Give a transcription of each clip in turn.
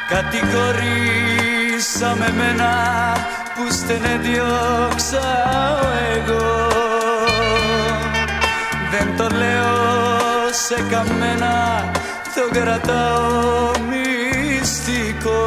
Κατηγορήσαμε μένα που στενέδιωξα εγώ. Δεν το λέω σε καμένα, το κρατάω μυστικό.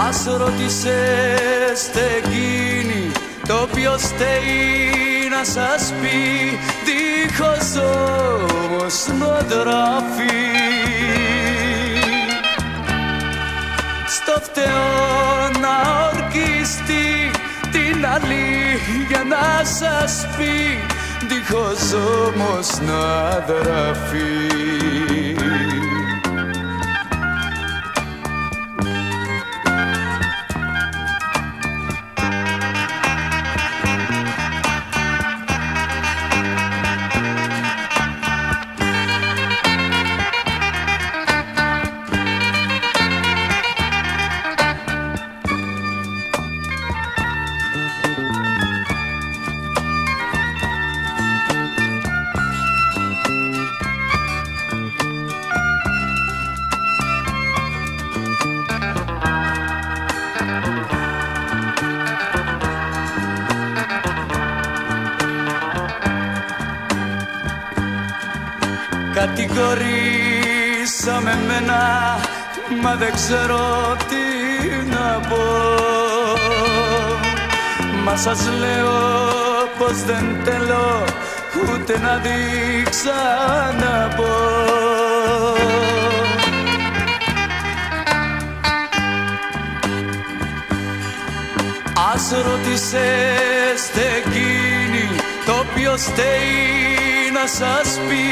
Ας ρωτήσες εκείνη το ποιος θέλει να σας πει, δίχως όμως να τραφεί. Στο φταίω να ορκιστεί την αλήθεια να σας πει, δίχως όμως να τραφεί. Κατηγορήσαμε εμένα, μα δεν ξέρω τι να πω. Μα σας λέω πως δεν θέλω ούτε να τη ξαναπώ. Ας ρωτήσες εκείνη το ποιος θέλει να σας πει,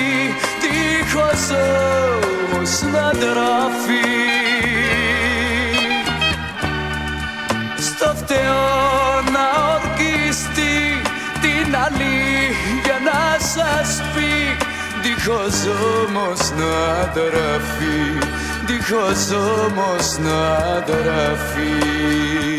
δίχως όμως να τραφεί. Στο φταίω να ορκιστεί την αλήθεια να σας πει, δίχως όμως να τραφεί, δίχως όμως να τραφεί.